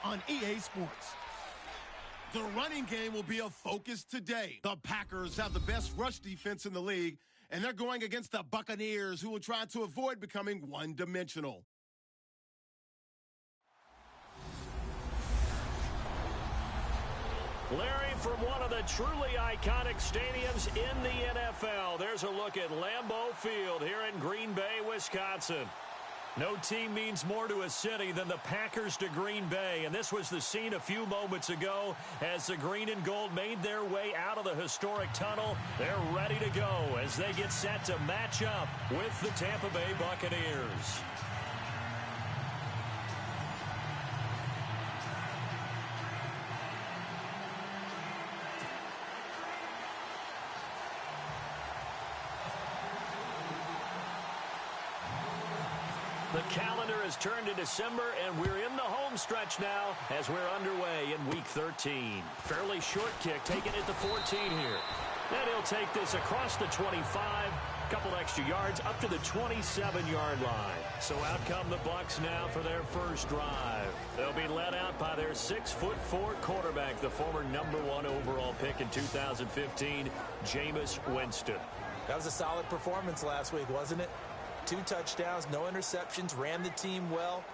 on EA Sports. The running game will be a focus today. The Packers have the best rush defense in the league, and they're going against the Buccaneers, who will try to avoid becoming one-dimensional. Larry, from one of the truly iconic stadiums in the NFL, there's a look at Lambeau Field here in Green Bay, Wisconsin. No team means more to a city than the Packers to Green Bay, and this was the scene a few moments ago as the green and gold made their way out of the historic tunnel. They're ready to go as they get set to match up with the Tampa Bay Buccaneers. The calendar has turned to December, and we're in the home stretch now as we're underway in Week 13. Fairly short kick, taking it to 14 here. Then he'll take this across the 25, couple extra yards, up to the 27-yard line. So out come the Bucs now for their first drive. They'll be led out by their 6'4" quarterback, the former #1 overall pick in 2015, Jameis Winston. That was a solid performance last week, wasn't it? 2 touchdowns, no interceptions, ran the team well,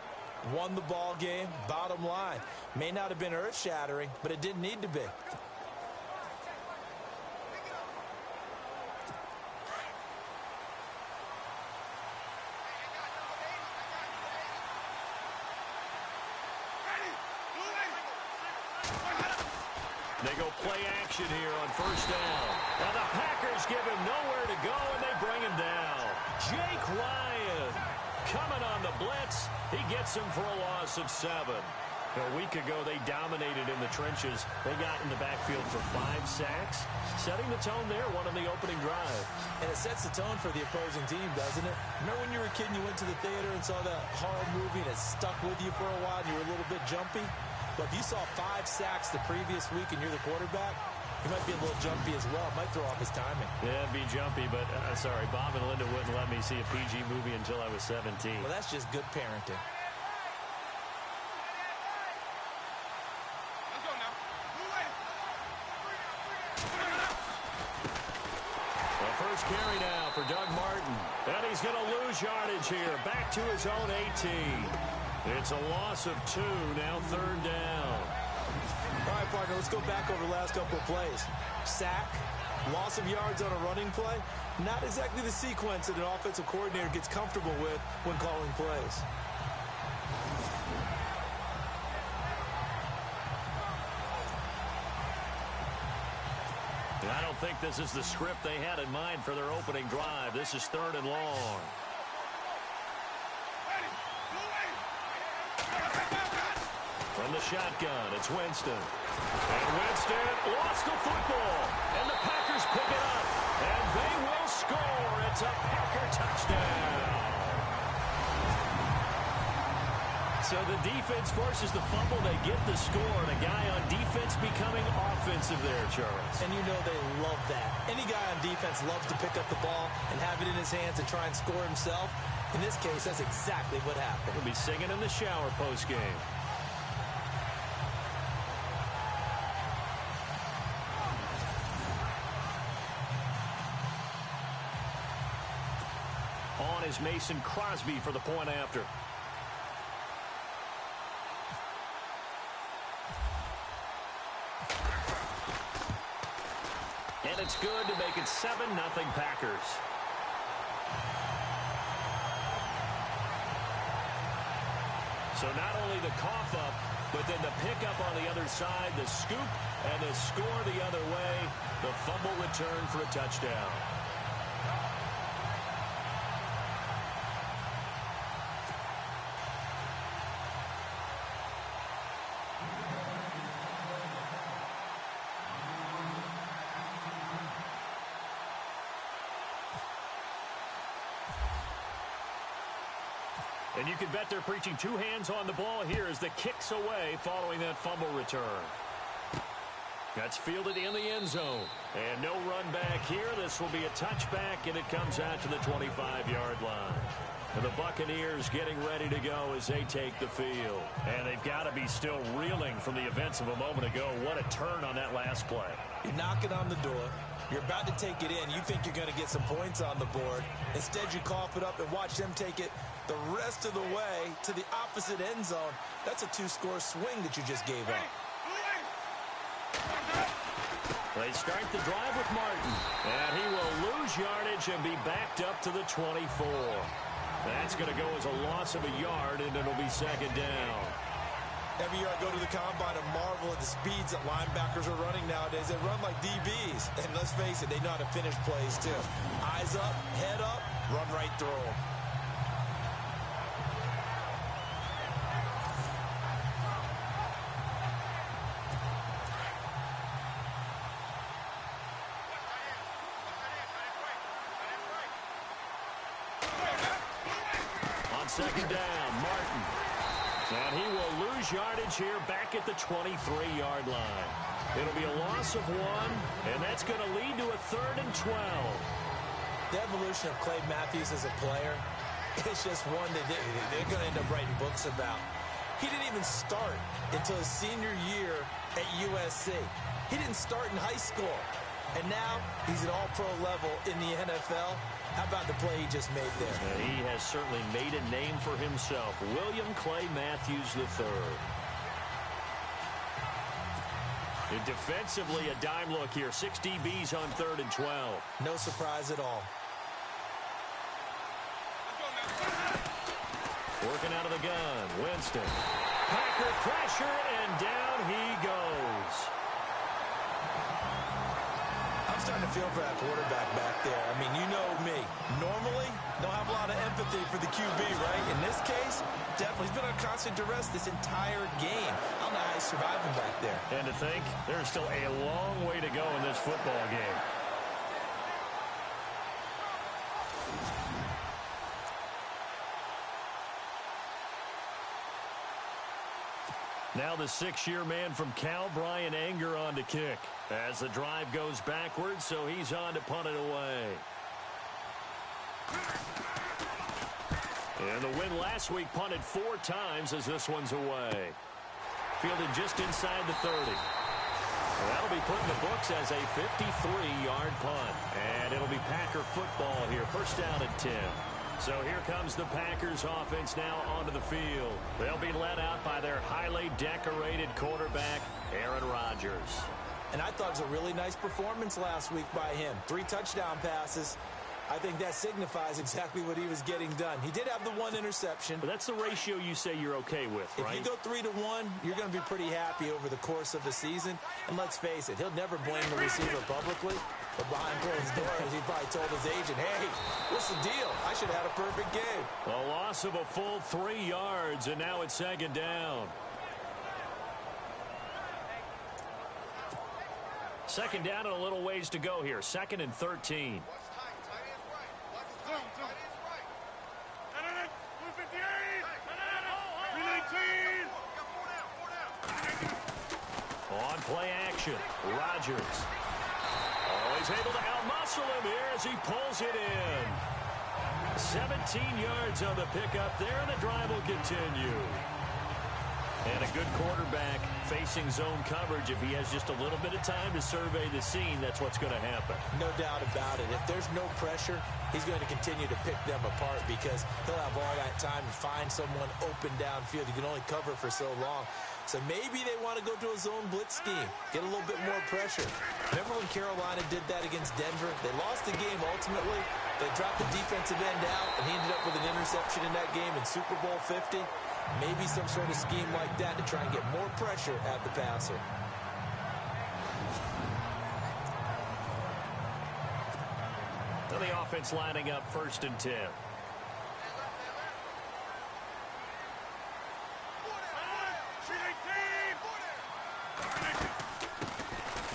won the ball game. Bottom line, may not have been earth-shattering, but it didn't need to be. They go play action here on first down. And the Packers give him nowhere to go, and they bring him down. Jake Ryan coming on the blitz. He gets him for a loss of 7. A week ago, they dominated in the trenches. They got in the backfield for 5 sacks, setting the tone there, one on the opening drive. And it sets the tone for the opposing team, doesn't it? Remember when you were a kid and you went to the theater and saw that horror movie and it stuck with you for a while and you were a little bit jumpy? But if you saw 5 sacks the previous week and you're the quarterback, he might be a little jumpy as well. Might throw off his timing. Yeah, it'd be jumpy, but sorry, Bob and Linda wouldn't let me see a PG movie until I was 17. Well, that's just good parenting. Let's go now. The first carry now for Doug Martin. And he's going to lose yardage here. Back to his own 18. It's a loss of 2, now 3rd down. All right, partner, let's go back over the last couple of plays. Sack, loss of yards on a running play. Not exactly the sequence that an offensive coordinator gets comfortable with when calling plays. I don't think this is the script they had in mind for their opening drive. This is 3rd and long. From the shotgun, it's Winston. And Winston lost the football. And the Packers pick it up. And they will score. It's a Packer touchdown. So the defense forces the fumble. They get the score. And a guy on defense becoming offensive there, Charles. And you know they love that. Any guy on defense loves to pick up the ball and have it in his hands and try and score himself. In this case, that's exactly what happened. He'll be singing in the shower post-game. On is Mason Crosby for the point after. And it's good to make it 7-0 Packers. So not only the cough up, but then the pickup on the other side, the scoop, and the score the other way. The fumble return for a touchdown. And you can bet they're preaching 2 hands on the ball here as the kick's away following that fumble return. That's fielded in the end zone. And no run back here. This will be a touchback, and it comes out to the 25-yard line. And the Buccaneers getting ready to go as they take the field. And they've got to be still reeling from the events of a moment ago. What a turn on that last play. You're knocking on the door. You're about to take it in. You think you're going to get some points on the board. Instead, you cough it up and watch them take it the rest of the way to the opposite end zone. That's a two-score swing that you just gave up. They start the drive with Martin. And he will lose yardage and be backed up to the 24. That's going to go as a loss of a yard, and it'll be second down. Every year I go to the combine and marvel at the speeds that linebackers are running nowadays. They run like DBs. And let's face it, they know how to finish plays too. Eyes up, head up, run right through them. On second down, Martin. And he will lose yardage here back at the 23-yard line. It'll be a loss of 1, and that's going to lead to a 3rd and 12. The evolution of Clay Matthews as a player, it's just one that they're going to end up writing books about. He didn't even start until his senior year at USC. He didn't start in high school. And now he's at all-pro level in the NFL. How about the play he just made there? And he has certainly made a name for himself. William Clay Matthews III. And defensively, a dime look here. 6 DBs on 3rd and 12. No surprise at all. Working out of the gun, Winston. Packer pressure, and down he goes. I'm starting to feel for that quarterback back there. I mean, you know me. Normally, don't have a lot of empathy for the QB, right? In this case, definitely. He's been on constant duress this entire game. I don't know how he's surviving back there. And to think, there's still a long way to go in this football game. Now the 6-year man from Cal, Brian Anger, on to kick. As the drive goes backwards, so he's on to punt it away. And the win last week punted 4 times as this one's away. Fielded just inside the 30. That'll be put in the books as a 53-yard punt. And it'll be Packer football here. First down and 10. So here comes the Packers offense now onto the field. They'll be led out by their highly decorated quarterback, Aaron Rodgers. And I thought it was a really nice performance last week by him. 3 touchdown passes. I think that signifies exactly what he was getting done. He did have the 1 interception. But that's the ratio you say you're okay with, right? If you go 3-to-1, you're going to be pretty happy over the course of the season. And let's face it, he'll never blame the receiver publicly. But behind closed doors, he probably told his agent, hey, what's the deal? I should have had a perfect game. A loss of a full 3 yards, and now it's second down. Second down and a little ways to go here. 2nd and 13. On play action, Rodgers. Oh, he's able to outmuscle him here as he pulls it in. 17 yards on the pickup there, and the drive will continue. And a good quarterback facing zone coverage. If he has just a little bit of time to survey the scene, that's what's going to happen. No doubt about it. If there's no pressure, he's going to continue to pick them apart because he'll have all that time to find someone open downfield. He can only cover for so long. So maybe they want to go to a zone blitz scheme, get a little bit more pressure. Remember when Carolina did that against Denver? They lost the game ultimately. They dropped the defensive end out, and he ended up with an interception in that game in Super Bowl 50. Maybe some sort of scheme like that to try and get more pressure at the passer. And the offense lining up 1st and 10.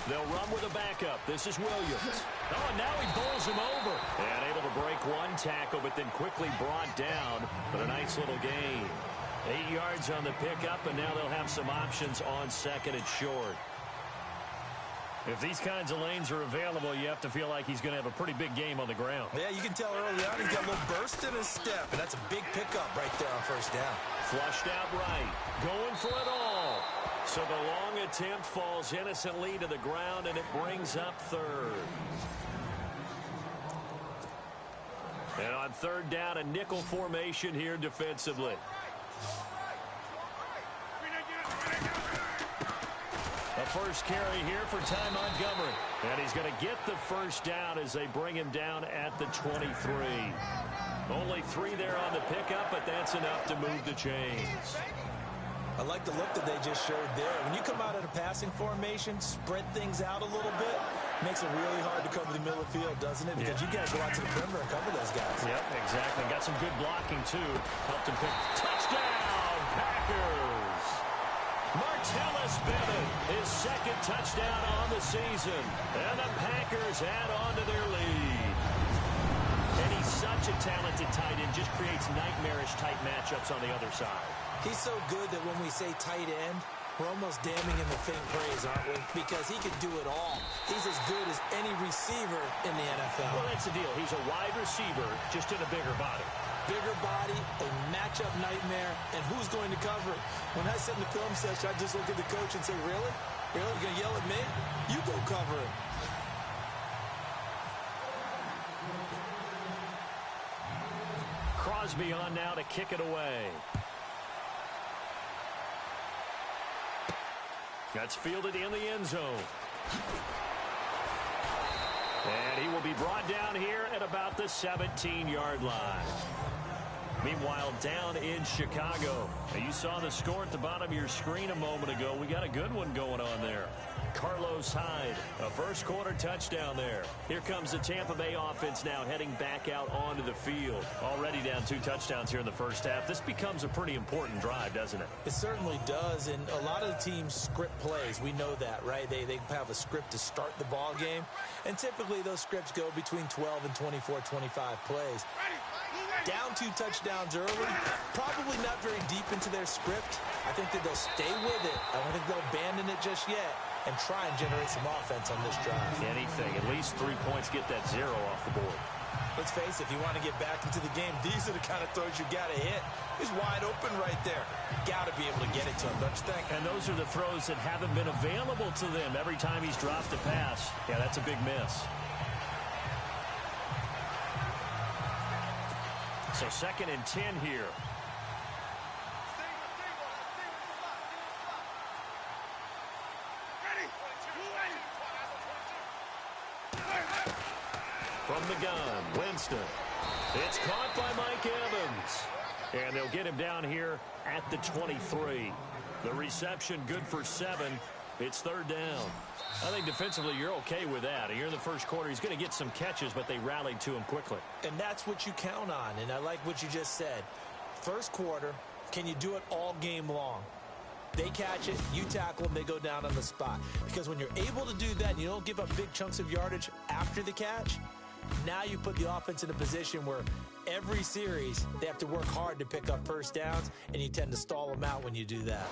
They'll run with a backup. This is Williams. Oh, and now he bowls him over. And able to break 1 tackle, but then quickly brought down. But a nice little gain. 8 yards on the pickup, and now they'll have some options on 2nd and short. If these kinds of lanes are available, you have to feel like he's going to have a pretty big game on the ground. Yeah, you can tell early on he's got a little burst in his step, and that's a big pickup right there on first down. Flushed out right, going for it all. So the long attempt falls innocently to the ground, and it brings up third. And on third down, a nickel formation here defensively. The first carry here for Ty Montgomery. And he's going to get the first down as they bring him down at the 23. Only 3 there on the pickup, but that's enough to move the chains. I like the look that they just showed there. When you come out in a passing formation, spread things out a little bit, makes it really hard to cover the middle of the field, doesn't it? Because you got to go out to the perimeter and cover those guys. Yep, exactly. Got some good blocking, too. Helped him pick. Touchdown, Packers! Martellus Bennett, his second touchdown on the season. And the Packers add on to their lead. And he's such a talented tight end, just creates nightmarish-type matchups on the other side. He's so good that when we say tight end, we're almost damning him with faint praise, aren't we? Because he can do it all. He's as good as any receiver in the NFL. Well, that's the deal. He's a wide receiver, just in a bigger body. Bigger body, a matchup nightmare, and who's going to cover it? When I sit in the film session, I just look at the coach and say, really? Really? You're going to yell at me? You go cover it. Crosby on now to kick it away. That's fielded in the end zone. And he will be brought down here at about the 17-yard line. Meanwhile, down in Chicago. Now, you saw the score at the bottom of your screen a moment ago. We got a good one going on there. Carlos Hyde, a first-quarter touchdown there. Here comes the Tampa Bay offense now heading back out onto the field. Already down 2 touchdowns here in the first half. This becomes a pretty important drive, doesn't it? It certainly does, and a lot of the teams script plays. We know that, right? They have a script to start the ball game, and typically those scripts go between 12 and 24, 25 plays. Down 2 touchdowns early, probably not very deep into their script. I think that they'll stay with it. I don't think they'll abandon it just yet and try and generate some offense on this drive. Anything. At least 3 points, get that 0 off the board. Let's face it, if you want to get back into the game, these are the kind of throws you got to hit. He's wide open right there. Got to be able to get it to him, don't you think? And those are the throws that haven't been available to them every time he's dropped a pass. Yeah, that's a big miss. So 2nd and 10 here. From the gun, Winston. It's caught by Mike Evans. And they'll get him down here at the 23. The reception good for 7. It's 3rd down. I think defensively you're okay with that. Here in the first quarter, he's going to get some catches, but they rallied to him quickly. And that's what you count on, and I like what you just said. First quarter, can you do it all game long? They catch it, you tackle them, they go down on the spot. Because when you're able to do that and you don't give up big chunks of yardage after the catch, now you put the offense in a position where every series they have to work hard to pick up first downs, and you tend to stall them out when you do that.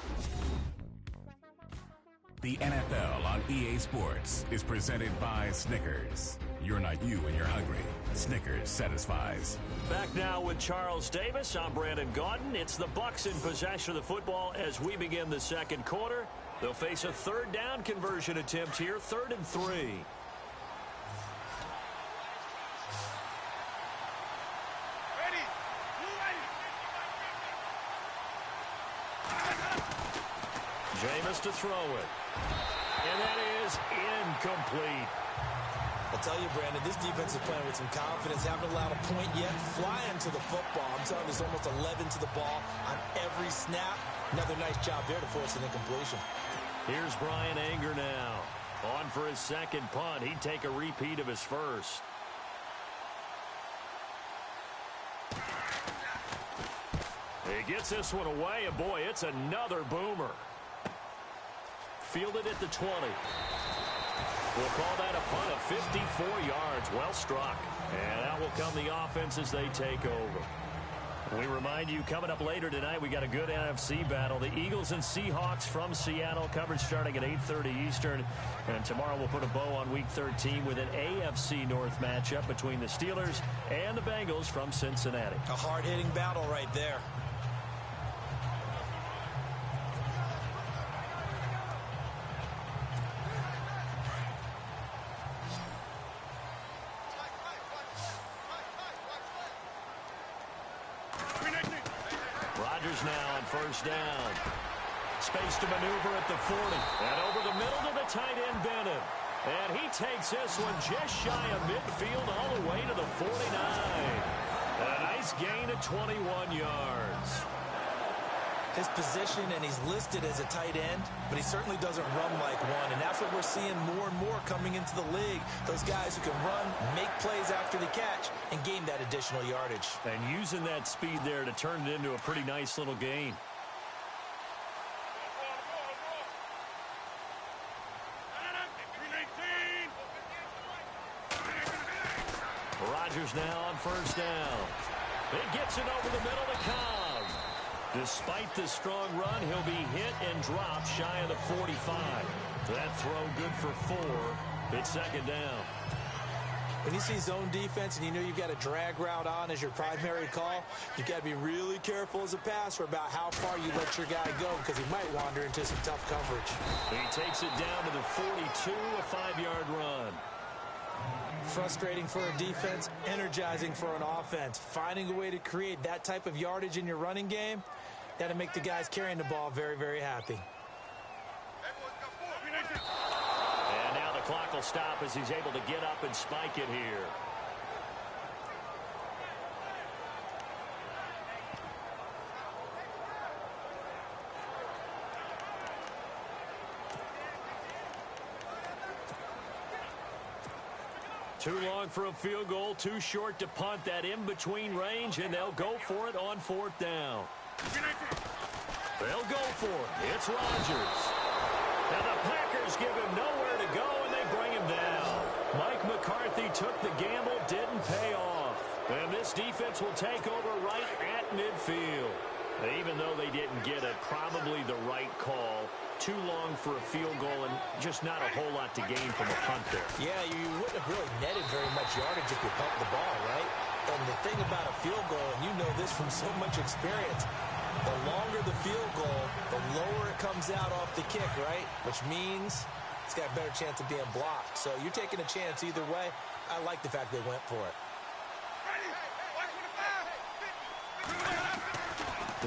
The NFL on EA Sports is presented by Snickers. You're not you when you're hungry. Snickers satisfies. Back now with Charles Davis. I'm Brandon Gaudin. It's the Bucs in possession of the football as we begin the second quarter. They'll face a 3rd down conversion attempt here, 3rd and 3. Jameis to throw it. And that is incomplete. I'll tell you, Brandon, this defense is playing with some confidence. Haven't allowed a point yet. Flying to the football. I'm telling you, there's almost 11 to the ball on every snap. Another nice job there to force an incompletion. Here's Brian Anger now. On for his 2nd punt. He'd take a repeat of his first. He gets this one away, and boy, it's another boomer. Fielded at the 20. We'll call that a punt of 54 yards. Well struck. And out will come the offense as they take over. We remind you, coming up later tonight, we got a good NFC battle. The Eagles and Seahawks from Seattle, coverage starting at 8:30 Eastern. And tomorrow we'll put a bow on Week 13 with an AFC North matchup between the Steelers and the Bengals from Cincinnati. A hard-hitting battle right there. Now on first down. Space to maneuver at the 40. And over the middle to the tight end, Bennett. And he takes this one just shy of midfield all the way to the 49. A nice gain of 21 yards. His position, and he's listed as a tight end, but he certainly doesn't run like one, and that's what we're seeing more and more coming into the league. Those guys who can run, make plays after the catch, and gain that additional yardage. And using that speed there to turn it into a pretty nice little gain. Rodgers now on first down. It gets it over the middle to Cobb. Despite the strong run, he'll be hit and dropped shy of the 45. That throw good for 4. It's second down. When you see zone defense and you know you've got a drag route on as your primary call, you've got to be really careful as a passer about how far you let your guy go because he might wander into some tough coverage. He takes it down to the 42, a 5-yard run. Frustrating for a defense, energizing for an offense. Finding a way to create that type of yardage in your running game, that'll make the guys carrying the ball very, very happy. And now the clock will stop as he's able to get up and spike it here. Too long for a field goal, too short to punt. That in-between range, and they'll go for it on fourth down. They'll go for it. It's Rodgers. And the Packers give him nowhere to go, and they bring him down. Mike McCarthy took the gamble, didn't pay off. And this defense will take over right at midfield. Even though they didn't get it, probably the right call. Too long for a field goal and just not a whole lot to gain from a punt there. Yeah, you wouldn't have really netted very much yardage if you pumped the ball, right? And the thing about a field goal, and you know this from so much experience, the longer the field goal, the lower it comes out off the kick, right? Which means it's got a better chance of being blocked. So you're taking a chance either way. I like the fact they went for it.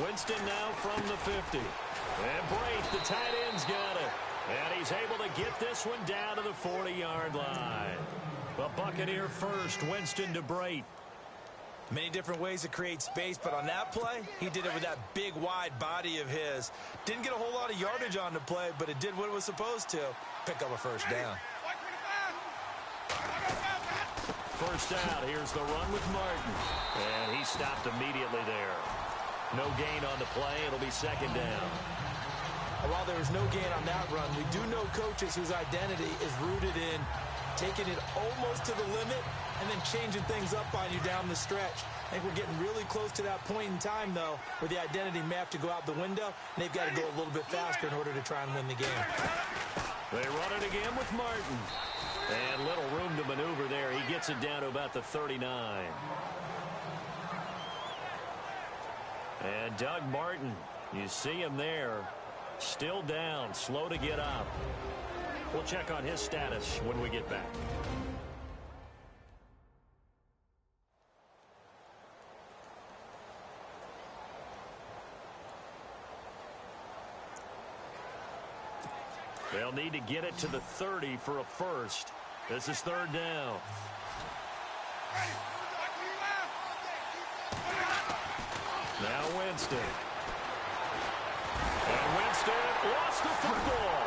Winston now from the 50. And Braith, the tight end's got it. And he's able to get this one down to the 40-yard line. The Buccaneer first, Winston to Braith. Many different ways to create space, but on that play, he did it with that big, wide body of his. Didn't get a whole lot of yardage on the play, but it did what it was supposed to. Pick up a first down. First out, here's the run with Martin. And he stopped immediately there. No gain on the play. It'll be second down. While there was no gain on that run, we do know coaches whose identity is rooted in taking it almost to the limit and then changing things up on you down the stretch. I think we're getting really close to that point in time, though, where the identity may have to go out the window, and they've got to go a little bit faster in order to try and win the game. They run it again with Martin. And little room to maneuver there. He gets it down to about the 39. And Doug Martin, you see him there, still down, slow to get up. We'll check on his status when we get back. They'll need to get it to the 30 for a first. This is third down. Now Winston. And Winston lost the football.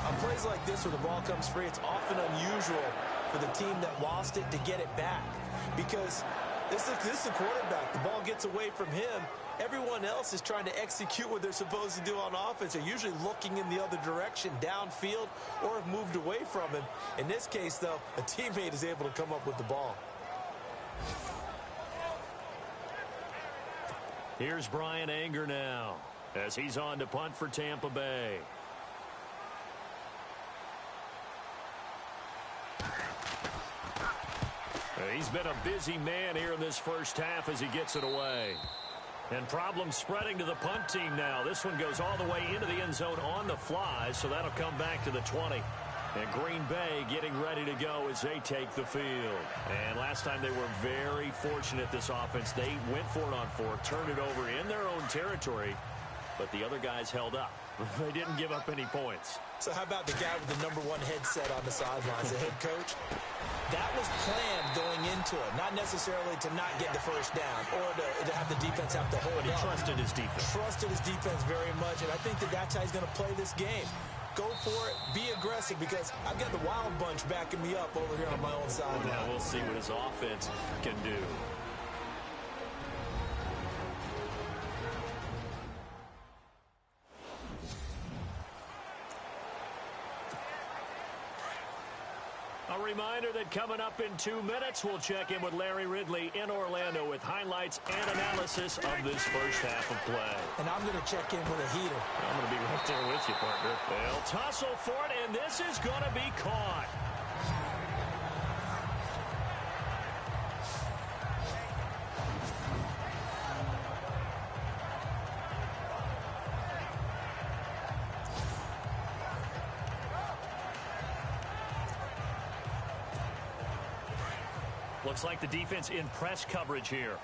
On plays like this where the ball comes free, it's often unusual for the team that lost it to get it back. Because This is the quarterback. The ball gets away from him. Everyone else is trying to execute what they're supposed to do on offense. They're usually looking in the other direction, downfield, or have moved away from him. In this case, though, a teammate is able to come up with the ball. Here's Brian Anger now as he's on to punt for Tampa Bay. He's been a busy man here in this first half as he gets it away. And problems spreading to the punt team now. This one goes all the way into the end zone on the fly, so that'll come back to the 20. And Green Bay getting ready to go as they take the field. And last time they were very fortunate, this offense. They went for it on fourth, turned it over in their own territory, but the other guys held up. They didn't give up any points. So how about the guy with the #1 headset on the sidelines, the head coach? That was planned going into it, not necessarily to not get the first down or to have the defense have to hold But he up. trusted his defense. Trusted his defense very much, and I think that's how he's going to play this game. Go for it, be aggressive, because I've got the wild bunch backing me up over here on my own sideline. Now we'll see what his offense can do. A reminder that coming up in 2 minutes, we'll check in with Larry Ridley in Orlando with highlights and analysis of this first half of play. And I'm going to check in with a heater. I'm going to be right there with you, partner. They'll tussle for it, and this is going to be caught. Looks like the defense in press coverage here.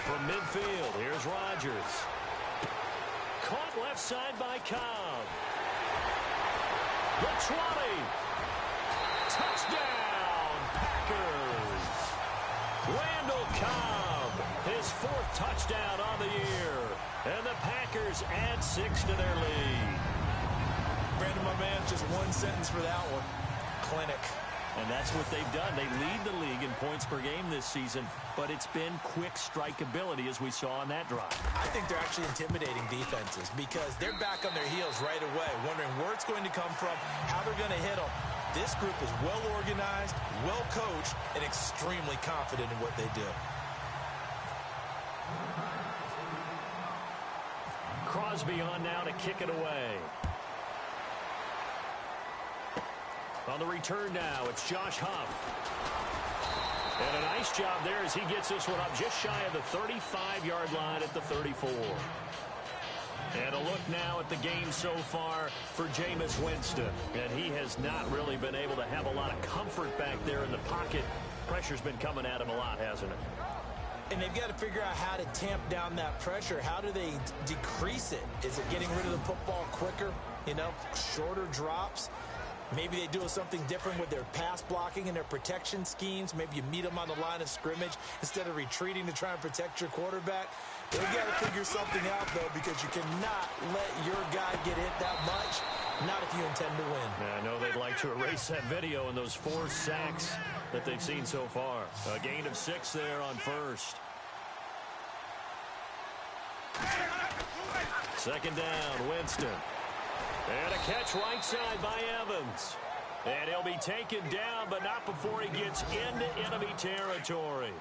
From midfield, here's Rodgers. Caught left side by Cobb. The 20. Touchdown, Packers. Randall Cobb, his 4th touchdown on the year. And the Packers add 6 to their lead. Brandon, my man, just one sentence for that one. Clinic. And that's what they've done. They lead the league in points per game this season, but it's been quick strikeability as we saw on that drive. I think they're actually intimidating defenses because they're back on their heels right away, wondering where it's going to come from, how they're going to hit them. This group is well organized, well coached, and extremely confident in what they do. Crosby on now to kick it away. On the return now, it's Josh Huff. And a nice job there as he gets this one up just shy of the 35-yard line at the 34. And a look now at the game so far for Jameis Winston. And he has not really been able to have a lot of comfort back there in the pocket. Pressure's been coming at him a lot, hasn't it? And they've got to figure out how to tamp down that pressure. How do they decrease it? Is it getting rid of the football quicker? You know, shorter drops? Maybe they do something different with their pass blocking and their protection schemes. Maybe you meet them on the line of scrimmage instead of retreating to try and protect your quarterback. They've got to figure something out, though, because you cannot let your guy get hit that much, not if you intend to win. I know they'd like to erase that video and those 4 sacks that they've seen so far. A gain of 6 there on first. Second down, Winston. And a catch right side by Evans. And he'll be taken down, but not before he gets into enemy territory.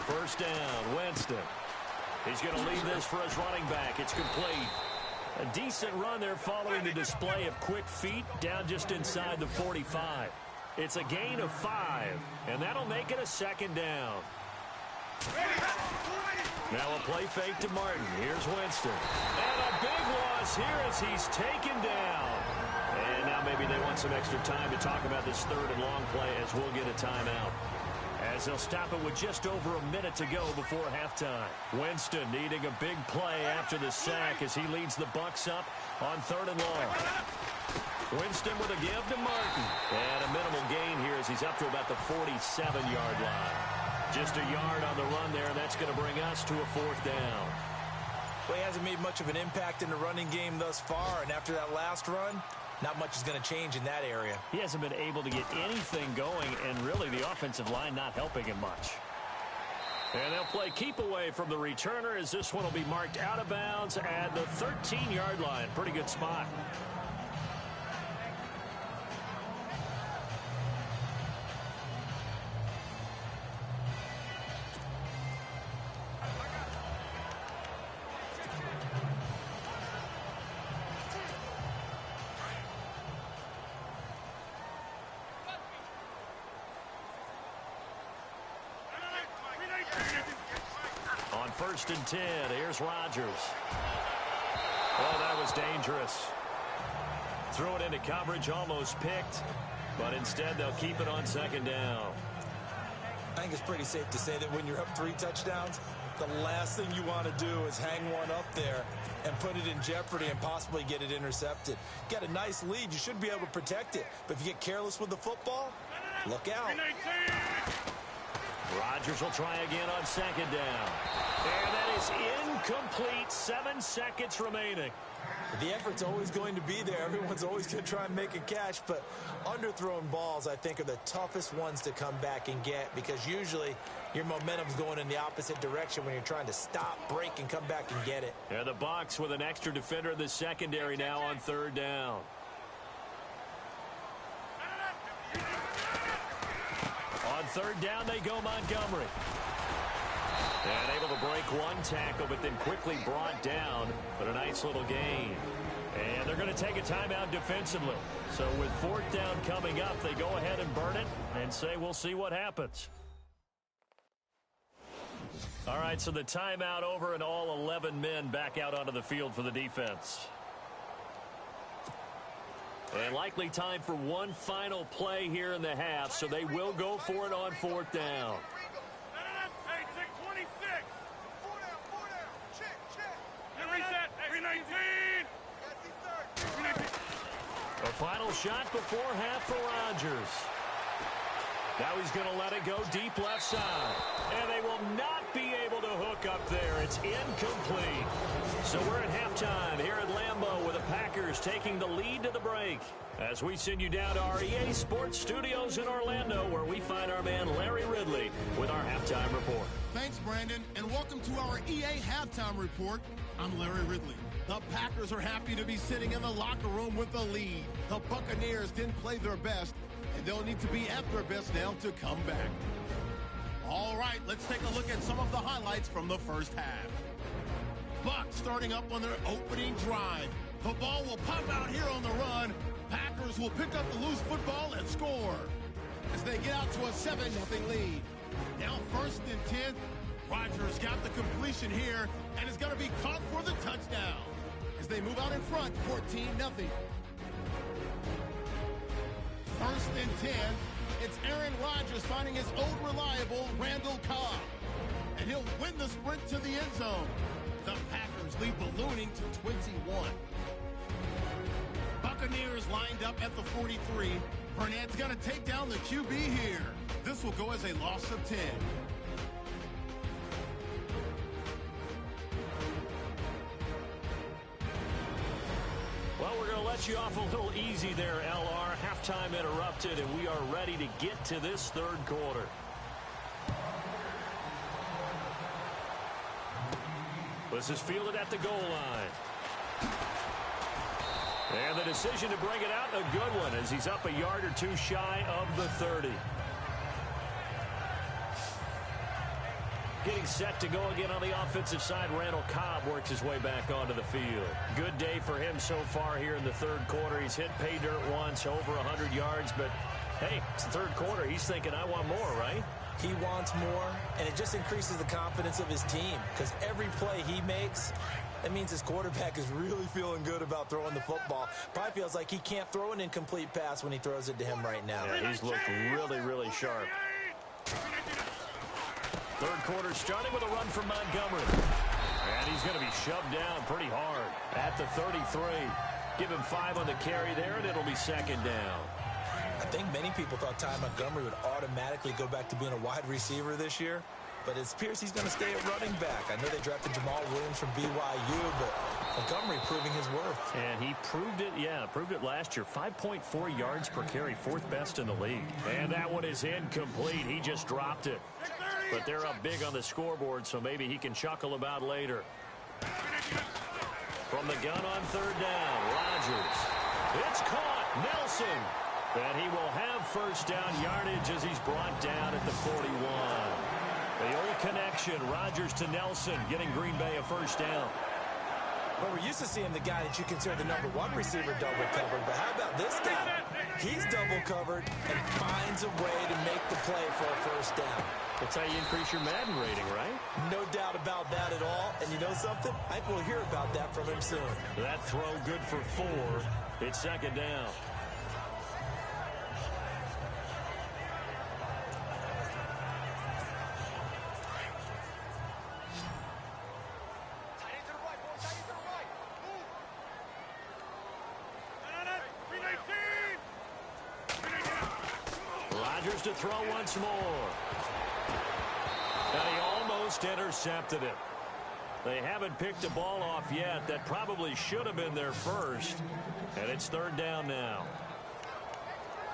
First down, Winston. He's going to lead this for his running back. It's complete. A decent run there following the display of quick feet down just inside the 45. It's a gain of 5, and that'll make it a second down. Now a play fake to Martin. Here's Winston. And a big loss here as he's taken down. And now maybe they want some extra time to talk about this third and long play as we'll get a timeout. As they'll stop it with just over a minute to go before halftime. Winston needing a big play after the sack as he leads the Bucs up on third and long. Winston with a give to Martin. And a minimal gain here as he's up to about the 47-yard line. Just a yard on the run there, and that's going to bring us to a 4th down. Well, he hasn't made much of an impact in the running game thus far, and after that last run, not much is going to change in that area. He hasn't been able to get anything going, and really the offensive line not helping him much. And they'll play keep away from the returner as this one will be marked out of bounds at the 13-yard line. Pretty good spot. On 1st and 10, here's Rodgers. Oh, that was dangerous. Threw it into coverage, almost picked, but instead they'll keep it on 2nd down. I think it's pretty safe to say that when you're up 3 touchdowns, the last thing you want to do is hang one up there and put it in jeopardy and possibly get it intercepted. Get a nice lead, you should be able to protect it. But if you get careless with the football, look out. Rodgers will try again on 2nd down. And that is incomplete. 7 seconds remaining. The effort's always going to be there. Everyone's always going to try and make a catch, but underthrown balls, I think, are the toughest ones to come back and get because usually your momentum's going in the opposite direction when you're trying to stop, break, and come back and get it. And the Bucs with an extra defender in the secondary now on 3rd down. On 3rd down, they go Montgomery. And able to break one tackle, but then quickly brought down. But a nice little gain. And they're going to take a timeout defensively. So with 4th down coming up, they go ahead and burn it and say we'll see what happens. All right, so the timeout over and all 11 men back out onto the field for the defense. And likely time for one final play here in the half, so they will go for it on 4th down. A final shot before half for Rodgers. Now he's going to let it go deep left side. And they will not be able to hook up there. It's incomplete. So we're at halftime here at Lambeau with the Packers taking the lead to the break. As we send you down to our EA Sports Studios in Orlando, where we find our man Larry Ridley with our halftime report. Thanks, Brandon, and welcome to our EA Halftime Report. I'm Larry Ridley. The Packers are happy to be sitting in the locker room with the lead. The Buccaneers didn't play their best, and they'll need to be at their best now to come back. All right, let's take a look at some of the highlights from the first half. Bucs starting up on their opening drive. The ball will pop out here on the run. Packers will pick up the loose football and score as they get out to a 7-0 lead. Now 1st and 10. Rodgers got the completion here and is going to be caught for the touchdown as they move out in front 14-0. 1st and 10. It's Aaron Rodgers finding his old reliable Randall Cobb. And he'll win the sprint to the end zone. The Packers lead ballooning to 21. Buccaneers lined up at the 43. Burnett's going to take down the QB here. This will go as a loss of 10. Well, we're going to let you off a little easy there, LR. Halftime interrupted, and we are ready to get to this 3rd quarter. This is fielded at the goal line. And the decision to bring it out, a good one, as he's up a yard or two shy of the 30. Getting set to go again on the offensive side, Randall Cobb works his way back onto the field. Good day for him so far here in the 3rd quarter. He's hit pay dirt once, over 100 yards, but hey, it's the 3rd quarter. He's thinking, I want more, right? He wants more, and it just increases the confidence of his team because every play he makes, that means his quarterback is really feeling good about throwing the football. Probably feels like he can't throw an incomplete pass when he throws it to him right now. Yeah, he's looked really, really sharp. 3rd quarter starting with a run from Montgomery. And he's going to be shoved down pretty hard at the 33. Give him 5 on the carry there, and it'll be 2nd down. I think many people thought Ty Montgomery would automatically go back to being a wide receiver this year, but it appears he's going to stay at running back. I know they drafted Jamal Williams from BYU, but Montgomery proving his worth. And he proved it, proved it last year. 5.4 yards per carry, fourth best in the league. And that one is incomplete. He just dropped it. But they're up big on the scoreboard, so maybe he can chuckle about later. From the gun on third down, Rodgers. It's caught. Nelson. And he will have first down yardage as he's brought down at the 41. The old connection, Rodgers to Nelson, getting Green Bay a first down. Well, we're used to seeing the guy that you consider the #1 receiver double covered, but how about this guy? He's double covered and finds a way to make the play for a first down. That's how you increase your Madden rating, right? No doubt about that at all. And you know something? I think we'll hear about that from him soon. That throw good for 4. It's second down. Rodgers to throw once more. And he almost intercepted it. They haven't picked the ball off yet. That probably should have been their first. And it's third down now.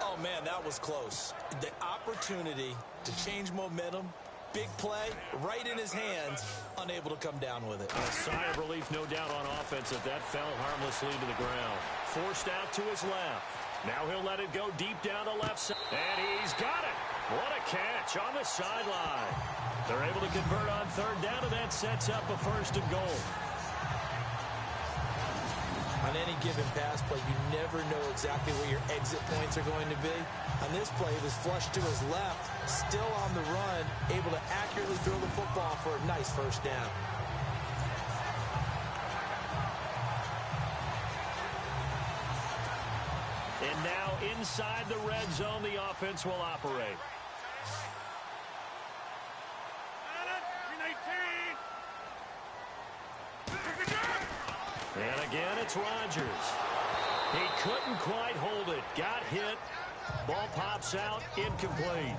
Oh, man, that was close. The opportunity to change momentum, big play, right in his hands, unable to come down with it. A sigh of relief, no doubt, on offense that fell harmlessly to the ground. Forced out to his left. Now he'll let it go deep down the left side. And he's got it. What a catch on the sideline. They're able to convert on third down, and that sets up a first and goal. On any given pass play, you never know exactly where your exit points are going to be. On this play, he was flushed to his left, still on the run, able to accurately throw the football for a nice first down. And now inside the red zone, the offense will operate. And again, it's Rodgers. He couldn't quite hold it. Got hit. Ball pops out. Incomplete.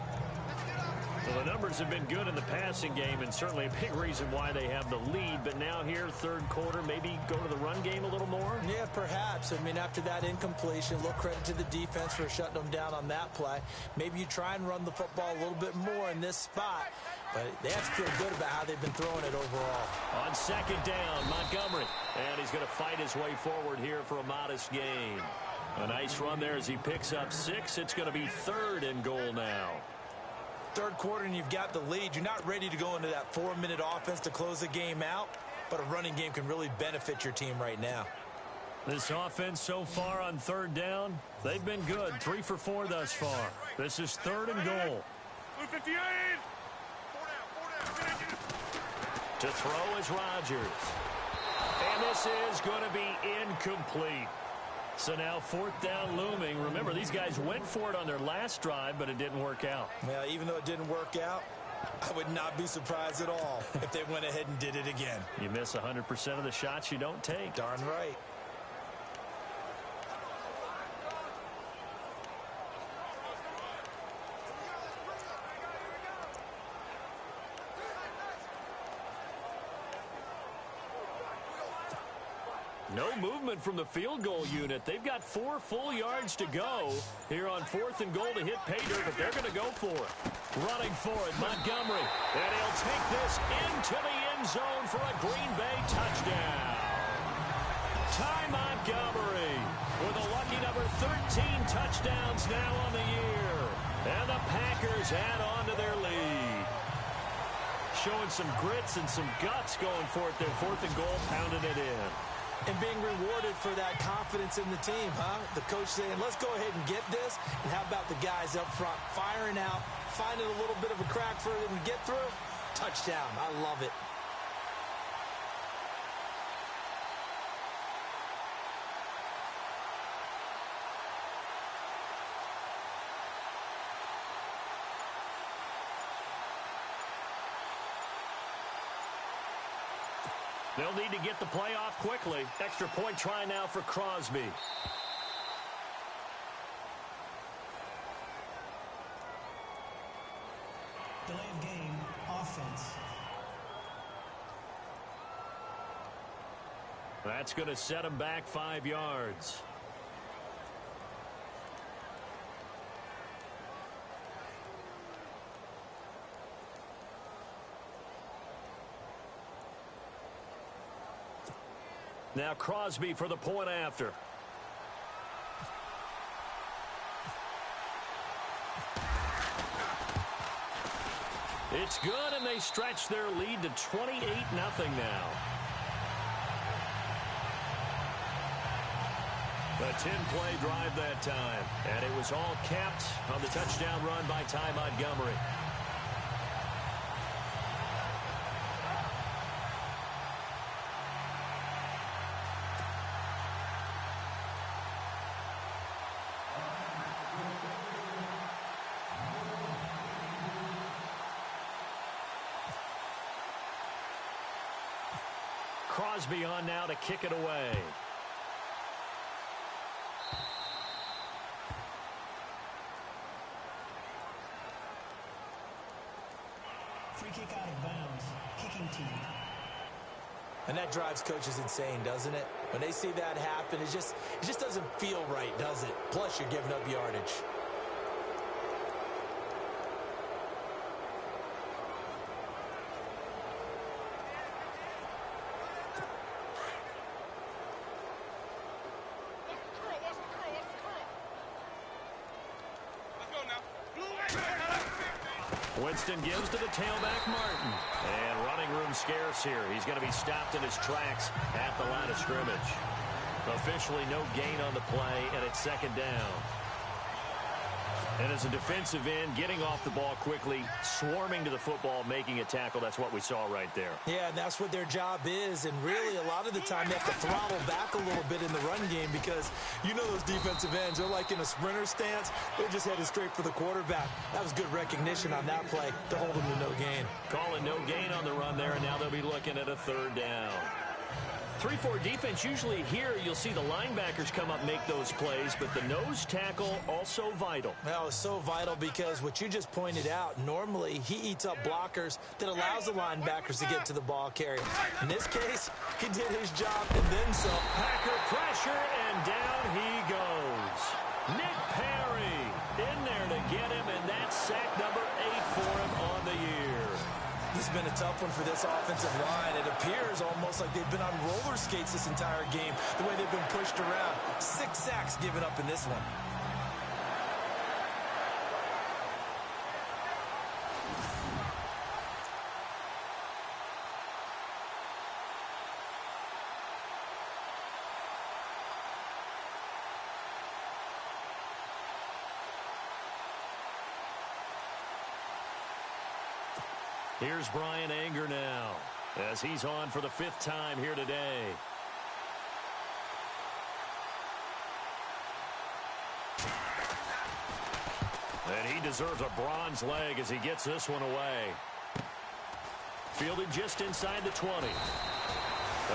Well, the numbers have been good in the passing game, and certainly a big reason why they have the lead. But now here, third quarter, maybe go to the run game a little more? Yeah, perhaps. I mean, after that incompletion, a little credit to the defense for shutting them down on that play. Maybe you try and run the football a little bit more in this spot. But they have to feel good about how they've been throwing it overall. On second down, Montgomery. And he's going to fight his way forward here for a modest gain. A nice run there as he picks up 6. It's going to be third and goal now. Third quarter and you've got the lead. You're not ready to go into that 4-minute offense to close the game out, but a running game can really benefit your team right now. This offense so far on third down, they've been good. 3 for 4 thus far. This is third and goal. 58. To throw is Rodgers. And this is going to be incomplete. So now fourth down looming. Remember, these guys went for it on their last drive, but it didn't work out. Well, even though it didn't work out, I would not be surprised at all if they went ahead and did it again. You miss 100% of the shots you don't take. Darn right. No movement from the field goal unit. They've got 4 full yards to go here on fourth and goal to hit pay dirt, but they're going to go for it. Running for it, Montgomery. And he'll take this into the end zone for a Green Bay touchdown. Ty Montgomery with a lucky number 13 touchdowns now on the year. And the Packers add on to their lead. Showing some grits and some guts going for it. Their fourth and goal, pounding it in. And being rewarded for that confidence in the team, huh? The coach saying, let's go ahead and get this. And how about the guys up front firing out, finding a little bit of a crack for them to get through? Touchdown. I love it. They'll need to get the play off quickly. Extra point try now for Crosby. Delay of game, offense. That's going to set him back 5 yards. Now Crosby for the point after. It's good, and they stretch their lead to 28-0 now. A 10-play drive that time, and it was all capped on the touchdown run by Ty Montgomery. Crosby on now to kick it away. Free kick out of bounds. Kicking team. And that drives coaches insane, doesn't it? When they see that happen, it just doesn't feel right, does it? Plus, you're giving up yardage. Winston gives to the tailback, Martin. And running room scarce here. He's going to be stopped in his tracks at the line of scrimmage. Officially no gain on the play, and it's second down. And as a defensive end, getting off the ball quickly, swarming to the football, making a tackle, that's what we saw right there. Yeah, and that's what their job is. And really, a lot of the time, they have to throttle back a little bit in the run game because you know those defensive ends, they're like in a sprinter stance. They're just headed straight for the quarterback. That was good recognition on that play to hold them to no gain. Calling no gain on the run there, and now they'll be looking at a third down. 3-4 defense, usually here you'll see the linebackers come up make those plays, but the nose tackle also vital. Well, it's so vital because what you just pointed out, normally he eats up blockers that allows the linebackers to get to the ball carrier. In this case, he did his job and then some. Packer pressure, and down he goes. Nick Perry in there to get him, and that's sack number 8 for him on the year. This has been a tough one for this offensive line. It appears almost like they've been on roller skates this entire game, the way they've been pushed around. 6 sacks given up in this one. Here's Brian Anger now as he's on for the 5th time here today. And he deserves a bronze leg as he gets this one away. Fielded just inside the 20. A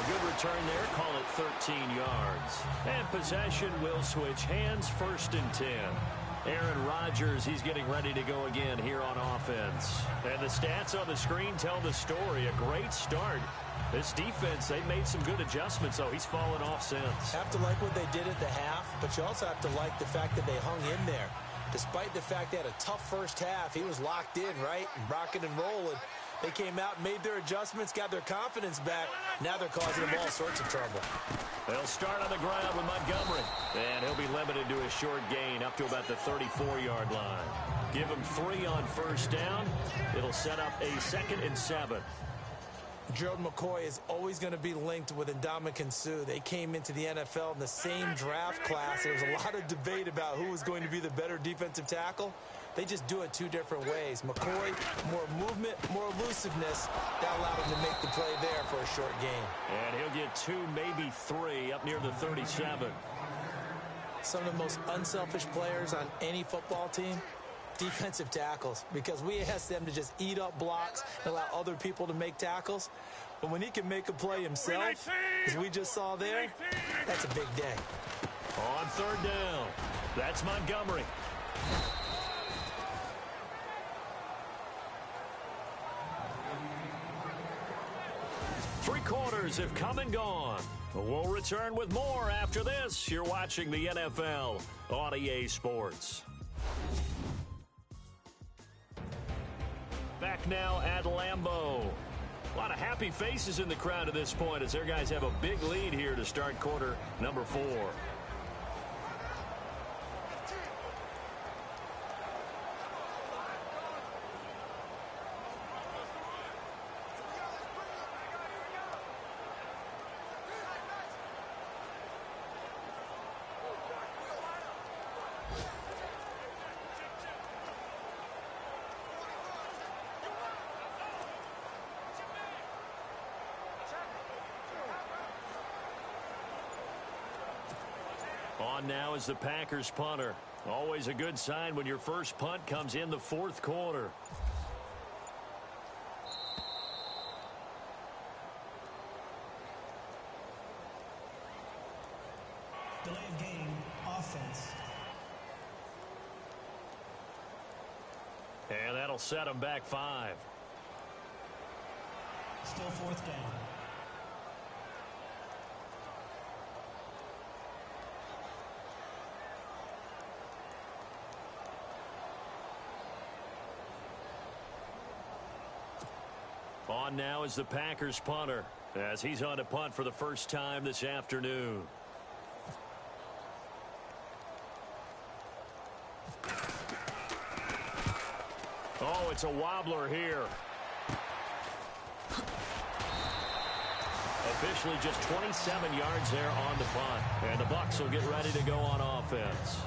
good return there. Call it 13 yards. And possession will switch hands, 1st and 10. Aaron Rodgers, he's getting ready to go again here on offense. And the stats on the screen tell the story. A great start. This defense, they've made some good adjustments, though. He's fallen off since. Have to like what they did at the half, but you also have to like the fact that they hung in there. Despite the fact they had a tough first half, he was locked in, right? And rocking and rolling. They came out, made their adjustments, got their confidence back. Now they're causing them all sorts of trouble. They'll start on the ground with Montgomery. And he'll be limited to a short gain up to about the 34-yard line. Give him 3 on 1st down. It'll set up a 2nd and 7. Gerald McCoy is always going to be linked with Ndamukong Suh. They came into the NFL in the same draft class. There was a lot of debate about who was going to be the better defensive tackle. They just do it 2 different ways. McCoy, more movement, more elusiveness. That allowed him to make the play there for a short gain. And he'll get 2, maybe 3 up near the 37. Some of the most unselfish players on any football team, defensive tackles, because we ask them to just eat up blocks and allow other people to make tackles. But when he can make a play himself, as we just saw there, that's a big day. On 3rd down, that's Montgomery. Three quarters have come and gone. We'll return with more after this. You're watching the NFL on EA Sports. Back now at Lambeau. A lot of happy faces in the crowd at this point as their guys have a big lead here to start quarter number 4. On now is the Packers punter. Always a good sign when your first punt comes in the fourth quarter. Delay of game, offense. And that'll set them back 5. Still fourth down. On now is the Packers punter as he's on to punt for the first time this afternoon. Oh, it's a wobbler here. Officially just 27 yards there on the punt. And the Bucs will get ready to go on offense.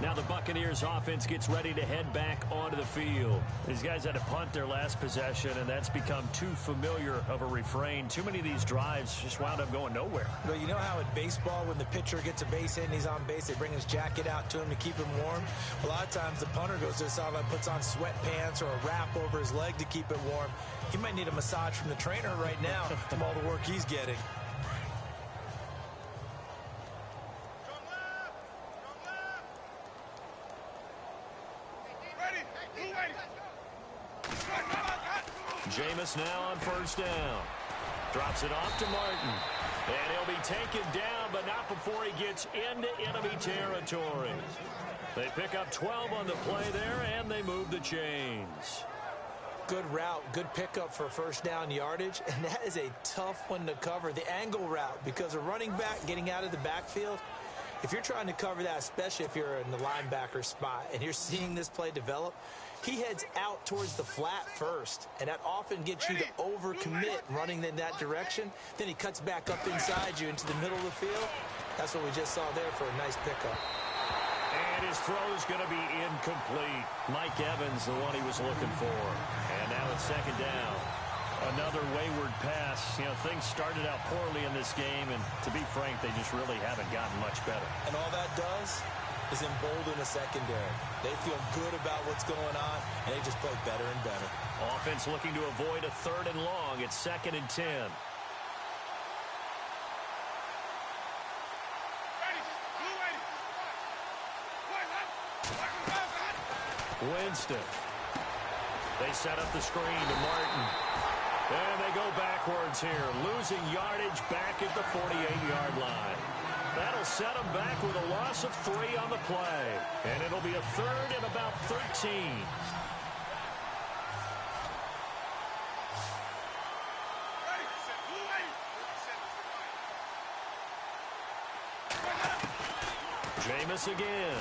Now the Buccaneers offense gets ready to head back onto the field. These guys had to punt their last possession, and that's become too familiar of a refrain. Too many of these drives just wound up going nowhere. But you know how in baseball, when the pitcher gets a base hit and he's on base, they bring his jacket out to him to keep him warm? A lot of times the punter goes to the sideline, puts on sweatpants or a wrap over his leg to keep it warm. He might need a massage from the trainer right now from all the work he's getting. Jameis now on first down. Drops it off to Martin. And he'll be taken down, but not before he gets into enemy territory. They pick up 12 on the play there, and they move the chains. Good route, good pickup for first down yardage, and that is a tough one to cover. The angle route, because a running back getting out of the backfield, if you're trying to cover that, especially if you're in the linebacker spot and you're seeing this play develop, he heads out towards the flat first, and that often gets you to overcommit running in that direction. Then he cuts back up inside you into the middle of the field. That's what we just saw there for a nice pickup. And his throw's going to be incomplete. Mike Evans, the one he was looking for. And now it's second down. Another wayward pass. You know, things started out poorly in this game, and to be frank, they just really haven't gotten much better. And all that does is embolden a secondary. They feel good about what's going on, and they just play better and better. Offense looking to avoid a 3rd and long. It's 2nd and 10. Winston. They set up the screen to Martin. And they go backwards here, losing yardage back at the 48-yard line. That'll set them back with a loss of 3 on the play. And it'll be a 3rd and about 13. Jameis again.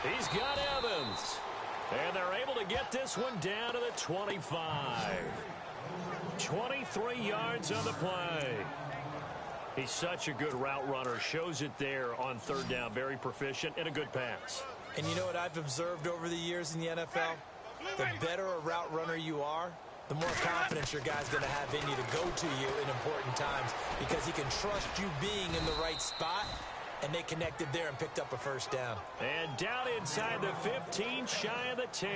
He's got Evans. And they're able to get this one down to the 25. 23 yards on the play. He's such a good route runner. Shows it there on 3rd down. Very proficient and a good pass. And you know what I've observed over the years in the NFL? The better a route runner you are, the more confidence your guy's going to have in you to go to you in important times, because he can trust you being in the right spot. And they connected there and picked up a first down. And down inside the 15, shy of the 10.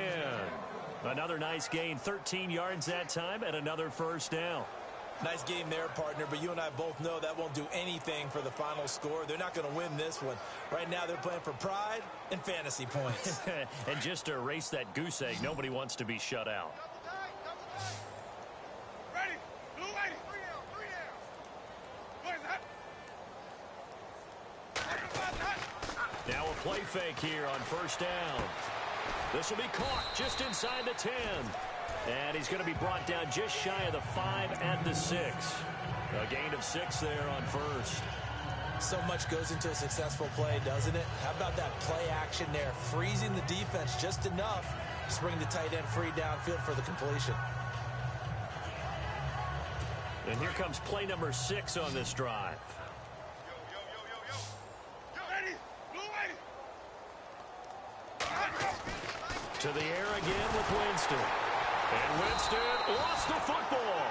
Another nice gain, 13 yards that time, and another first down. Nice game there, partner, but you and I both know that won't do anything for the final score. They're not going to win this one. Right now they're playing for pride and fantasy points. And just to erase that goose egg, nobody wants to be shut out. play fake here on first down. This will be caught just inside the 10. And he's going to be brought down just shy of the 5 at the 6. A gain of 6 there on first. So much goes into a successful play, doesn't it? How about that play action there? Freezing the defense just enough to bring the tight end free downfield for the completion. And here comes play number 6 on this drive. To the air again with Winston. And Winston lost the football.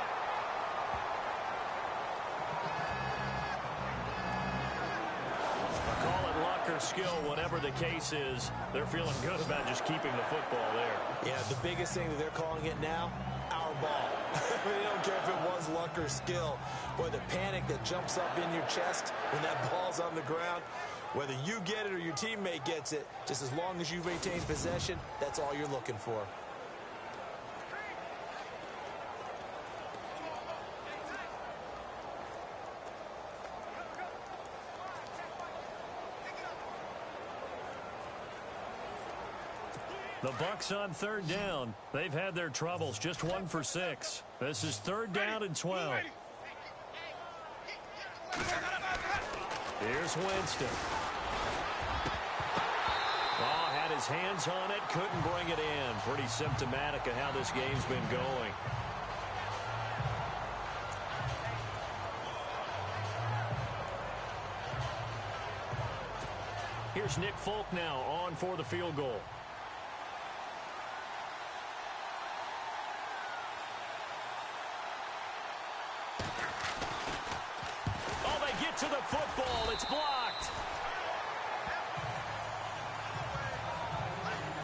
Call it luck or skill, whatever the case is, they're feeling good about just keeping the football there. Yeah, the biggest thing that they're calling it now, our ball. They don't care if it was luck or skill. Boy, the panic that jumps up in your chest when that ball's on the ground, whether you get it or your teammate gets it, just as long as you retain possession, that's all you're looking for. The Bucs on third down. They've had their troubles, just 1 for 6. This is 3rd down and 12. Here's Winston. Oh, had his hands on it, couldn't bring it in. Pretty symptomatic of how this game's been going. Here's Nick Folk now on for the field goal. To the football, it's blocked.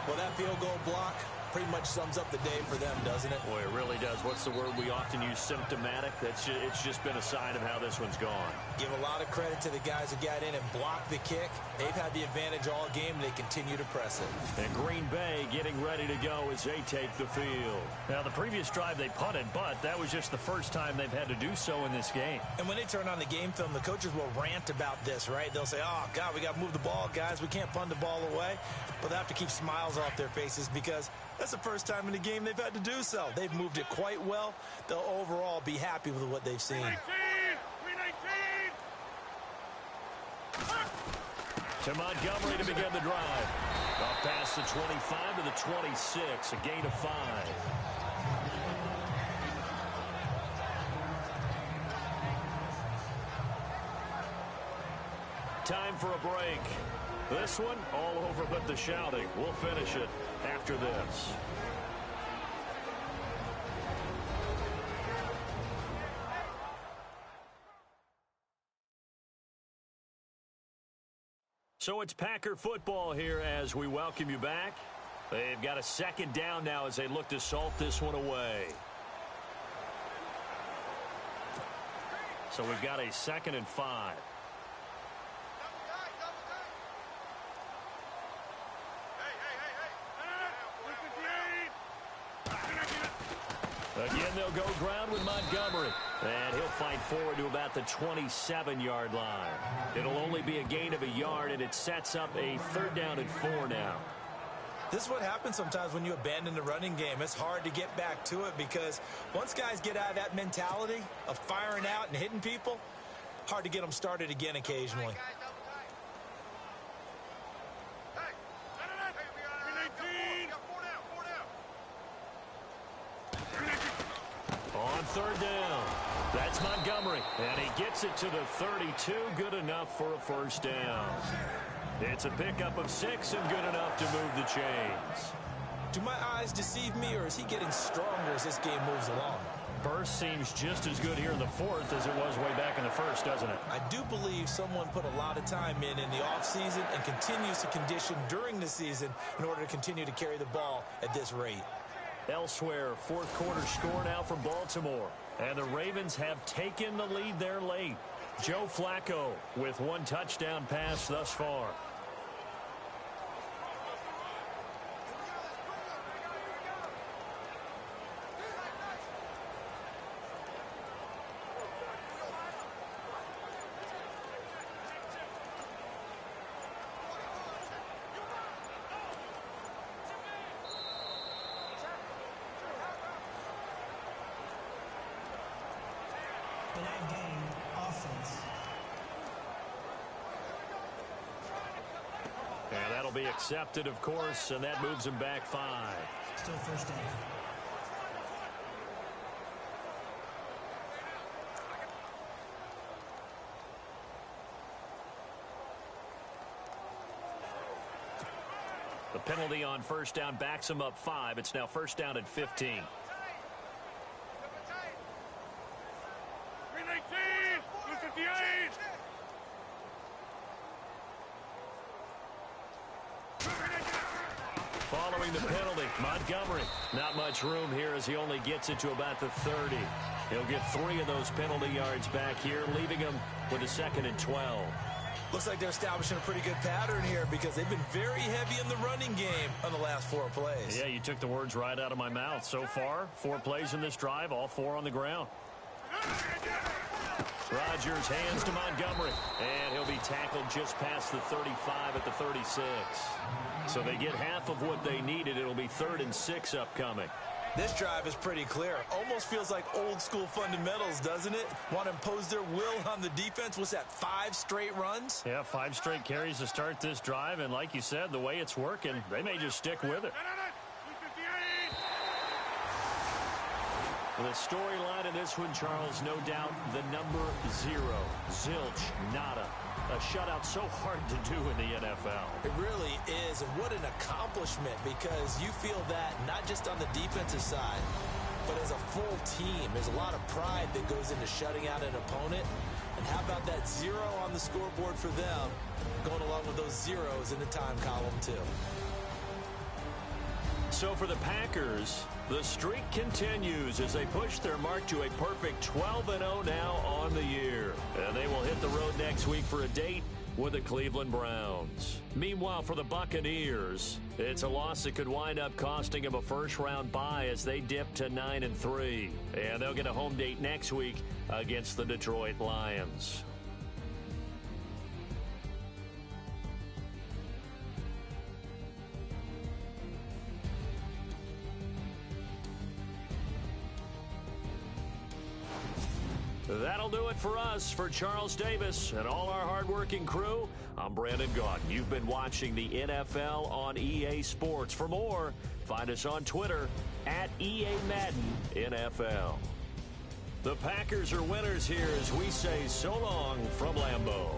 Well, that field goal block pretty much sums up the day for them, doesn't it? Boy, it really does. What's the word we often use? Symptomatic. It's just been a sign of how this one's gone. Give a lot of credit to the guys who got in and blocked the kick. They've had the advantage all game, and they continue to press it. And Green Bay getting ready to go as they take the field. Now, the previous drive they punted, but that was just the first time they've had to do so in this game. And when they turn on the game film, the coaches will rant about this, right? They'll say, oh, God, we got to move the ball, guys. We can't punt the ball away. But they have to keep smiles off their faces because that's the first time in the game they've had to do so. They've moved it quite well. They'll overall be happy with what they've seen. To Montgomery to begin the drive. Up past the 25 to the 26, a gain of 5. Time for a break. This one, all over but the shouting. We'll finish it after this. So it's Packer football here as we welcome you back. They've got a 2nd down now as they look to salt this one away. So we've got a 2nd and 5. Again, they'll go ground with Montgomery. And he'll fight forward to about the 27-yard line. It'll only be a gain of a yard, and it sets up a 3rd down and 4 now. This is what happens sometimes when you abandon the running game. It's hard to get back to it because once guys get out of that mentality of firing out and hitting people, hard to get them started again occasionally. On 3rd down, that's Montgomery, and he gets it to the 32, good enough for a 1st down. It's a pickup of 6 and good enough to move the chains. Do my eyes deceive me, or is he getting stronger as this game moves along? Burst seems just as good here in the 4th as it was way back in the 1st, doesn't it? I do believe someone put a lot of time in the offseason and continues to condition during the season in order to continue to carry the ball at this rate. Elsewhere, 4th quarter score now from Baltimore. And the Ravens have taken the lead there late. Joe Flacco with 1 touchdown pass thus far. Bad game, offense. And that'll be accepted, of course, and that moves him back 5. Still first down. The penalty on first down backs him up 5. It's now first down at 15. Following the penalty, Montgomery. Not much room here as he only gets it to about the 30. He'll get 3 of those penalty yards back here, leaving him with a 2nd and 12. Looks like they're establishing a pretty good pattern here because they've been very heavy in the running game on the last 4 plays. Yeah, you took the words right out of my mouth. So far, 4 plays in this drive, all 4 on the ground. Rodgers hands to Montgomery, and he'll be tackled just past the 35 at the 36. So they get half of what they needed. It'll be 3rd and 6 upcoming. This drive is pretty clear. Almost feels like old school fundamentals, doesn't it? Want to impose their will on the defense. What's that, 5 straight runs? Yeah, 5 straight carries to start this drive. And like you said, the way it's working, they may just stick with it. The storyline in this one, Charles, no doubt the number 0. Zilch, nada. A shutout so hard to do in the NFL. It really is, and what an accomplishment, because you feel that not just on the defensive side, but as a full team. There's a lot of pride that goes into shutting out an opponent. And how about that 0 on the scoreboard for them, going along with those zeros in the time column, too. So for the Packers, the streak continues as they push their mark to a perfect 12-0 now on the year. And they will hit the road next week for a date with the Cleveland Browns. Meanwhile, for the Buccaneers, it's a loss that could wind up costing them a first-round bye as they dip to 9-3. And they'll get a home date next week against the Detroit Lions. That'll do it for us. For Charles Davis and all our hardworking crew, I'm Brandon Gaudin. You've been watching the NFL on EA Sports. For more, find us on Twitter at EA Madden NFL. The Packers are winners here as we say so long from Lambeau.